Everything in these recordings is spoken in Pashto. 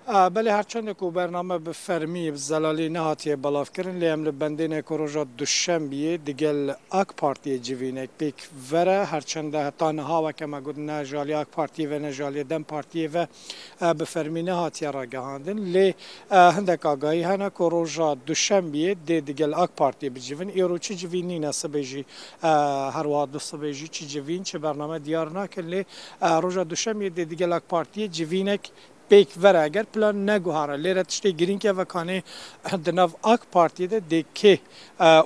بله هرچند که برنامه به فرمی زلالی نهاتی بلاف کردن لیم لبندین کروجا دوشنبه دیگل اک پارتی جوینک بیک وره هرچند حتی نها و که ما گفت نجالی اک پارتی و نجالی دم پارتی و به فرمی نهاتی را گهاندن لی هندک آگاهی هنه کروجا دوشنبه دیگل اک پارتی بجوین ایرو چی جوینی نسبیجی هر واد نسبیجی چی جوین چه برنامه دیار نکن لی روجا دوشنبه دیگل اک پارتی جوینک پیک وره اگر پلان نگوهاره لیره تشتی گرین که وکانه دناو آک پارتی ده دیگه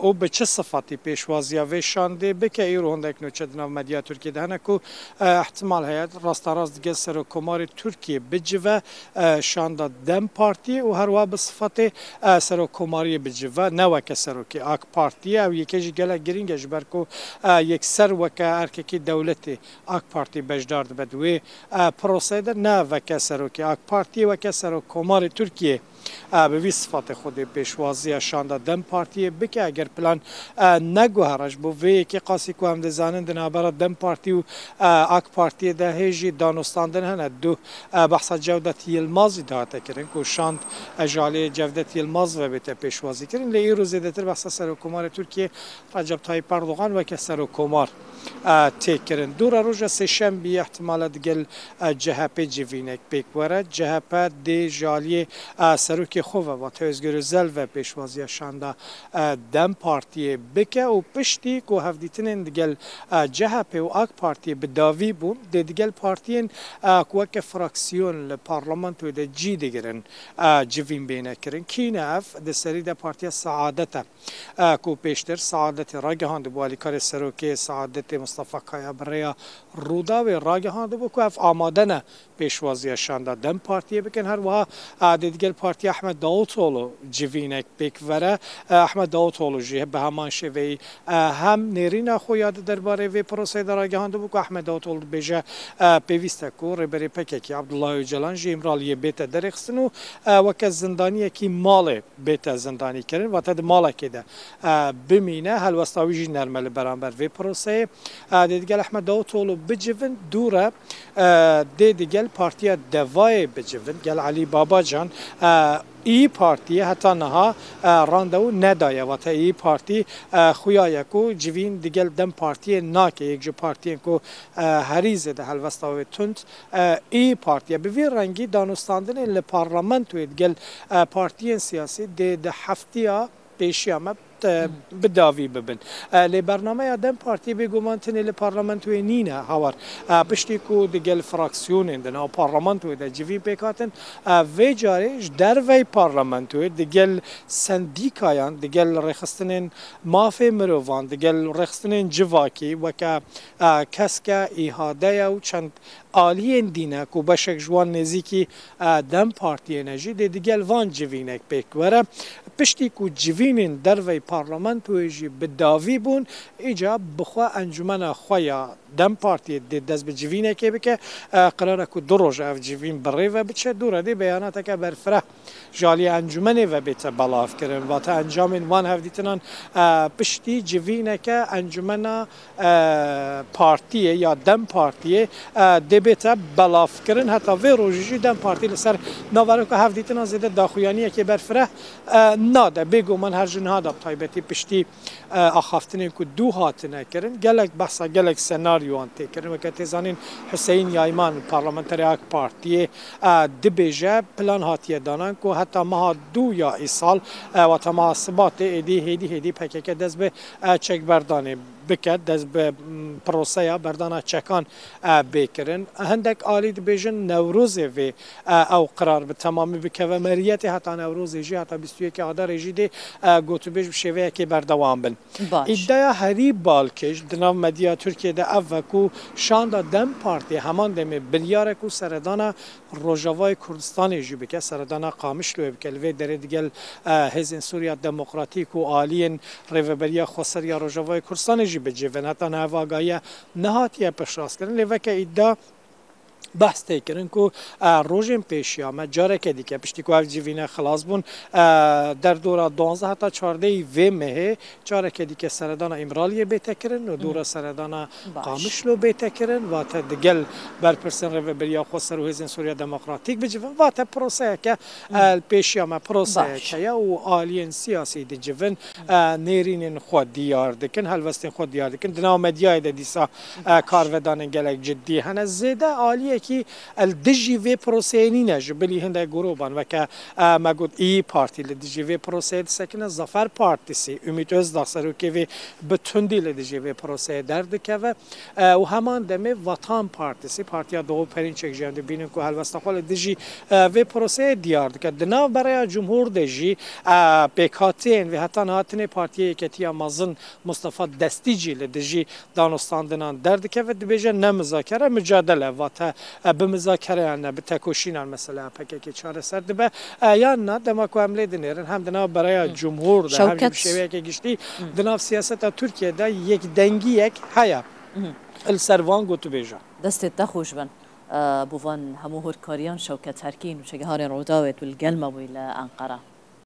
او به چه صفاتی پیشوازی و شانده بکه ایرو هندک نوچه دناو مدیا ترکیه ده هنکو احتمال هید راست راست دیگه سر و کمار ترکیه بجوه شانده دم پارتی و هر واب صفات سر و کماری بجوه نوکه سر و که آک پارتی او یکیش گله گرینگش برکو یک سر وکه ارککی دولتی آک پارتی بجدار بدوی پروسه ده نوکه سر و که اک پارتی و کسر و کمار ترکیه به وی صفات خود پیشوازی شانده دم پارتی بکه اگر پلان نگوهرش بو وی که قاسی که هم دزانند نابرا دم پارتی و اک پارتی ده هیجی دانستاندن هنه دو بحث جودت یلمازی داده کرن که شاند اجالی جودت یلماز و بیت پیشوازی کرن لی ایرو زیده تر بحث سر و کمار ترکیه رجب طایب اردوغان و کسر و کمار تیک کرن دور روز سه‌شنبه احتمال دیگل جهپه جوینک بیکوره جهپه دی جالی سروک خوبه و تازگیر زل و پیشوازی شانده دم پارتی بکه و پشتی که هفدیتن دیگل جهپه و اک پارتی بداوی بون دیگل پارتین که فراکسیون لپارلمانت و جی دیگرن جوین بینه کرن کینه اف ده سری ده پارتی سعادت که پیشتر سعادت راگهان ده بوالی کار سروک سعادت مصطفی کایا بریا رودا و راگهان ده بو که اف آمادنه پیشوازی شانده دم پارتی بکن هر وها دیگل پارتی احمد داوطلو جوینک بیکوره احمد داوطلو جیه به همان شوی هم نیرین خویاد درباره وی پروسه دراگهان دو که احمد داوطلو بیجه پیوسته کو ربری پککی عبدالله جلان جی امرالی بیت درخستنو و که زندانی کی مال بیت زندانی کردن و تد مال که ده بمینه هل وستاوی جی نرمل برانبر وی پروسه دیگل احمد داوطلو بجون دوره دیگل پارتی دوای بجون گل علی بابا جان ای پارتی حتی نها راندو ندایه و تا ای پارتی خویای کو جوین دیگل دم پارتی ناکه یک جو پارتی کو هریزه ده هلوستاوی تند ای پارتی به وی رنگی دانستاندن لپارلمنت و دیگل پارتی سیاسی ده هفتیا پیشی آمد بداوی ببن لی برنامه آدم پارتی بگومانتنی لی پارلمنتوی نینه هاور پشتی کو دیگل فراکسیون اندنا پارلمنتوی ده جوی بکاتن وی جاریش در وی پارلمنتوی دیگل سندیکایان دیگل رخستنین مافی مروان دیگل رخستنین جواکی وکا کس که ایهاده و چند عالی دینه کو بشک جوان نزیکی دم پارتی نجی دیگل وان جوینک بکوره پشتی کو جوینین در وی پارلمان تویجی بداوی بون ایجا بخوا انجمن خویا دم پارتی دست به جوینه که بکه قراره که دو روز اف جوین بری و بچه دوره دی بیانات که برفره جالی انجمنه و بیت بلاف کرن و تا انجام وان هفدیتنان پشتی جوینه که انجمن پارتی یا دم پارتی دی بیت بلاف کرن حتی وی روزی دم پارتی لسر نوارو که هفدیتنان زیده داخویانیه که برفره ناده بگو من هر جنها دا بطایبتی پشتی آخافتنی که دو هاتنه کرن گلک بحثا گلک سناریو آنته کرن و که تیزانین حسین یایمان پارلمانتری اک پارتی دبیجه پلان هاتیه دانن که حتی ماه دو یا ای سال و تا ماه سبات هیدی پکه دست به چک بردانه بکد دست به پروسه بردانه چکان بکرن هندک آلی دبیجن نوروز و او قرار به تمامی بکه و مریت حتی نوروز جی حتی 21 آدار جی دی گوتو بیش بشوه که بردوام بن ایدیا هری بالکش دناو مدیا ترکیه ده اوکو شاندا دم پارتی همان دم بلیاره کو سردانا روجاوای کردستان جی بکه سردانا قامش لو بکه لوی در دیگل هزین سوریا دموکراتیک و آلین ریوبریا خسر یا روجاوای کردستان جی بجه و نتا نهواگای نهاتیه پشراس کردن لوی که ایدا بحث تکرن کو روزم پیشیا ما جاره که دیگه پشتی کو جیوینه خلاص بون در دوره 12 تا 14 و مه جاره که دیگه سردان امرالی بتکرن و دوره سردان قامشلو بتکرن و تا دگل بر پرسن رو بریا خسرو هزین سوریا دموکراتیک بجون و تا پروسه که پیشیا ما پروسه که و آلین سیاسی دیجون نیرین خود دیار دکن هلوستین خود دیار دکن دنا مدیای دیسا کارودان گلک جدی هنه زیده آلیه کی الدجی و پروسینی نج بلی هنده گروبان و که ما گفت ای پارتی الدجی و پروسه سکنه زفر پارتی سی امید از داشترو که و بتوندی الدجی و پروسه درد که و همان دمه وطن پارتی سی پارتیا دو پرین چک جنده بینن که هلوستا خال الدجی و پروسه دیار که دنا برای جمهور دجی بکاتین و حتی نهاتن پارتی کتیا مازن مصطفی دستیجی الدجی دانستاندنان درد که و دبیجه نمذاکره مجادله و تا بمذاکره نه به تکوشینان مثلا پکه که چاره سر دبه یا نه دماکو عمله دنیرن هم دنا برای جمهور ده هم شویه که گشتی دنا سیاست ترکیه ده یک دنگی یک هیا السروان گوتو بیجا دست تخوش بن بوفان همو هرکاریان شوکت هرکین و شگهار روداوت والقلمة وإلى أنقرة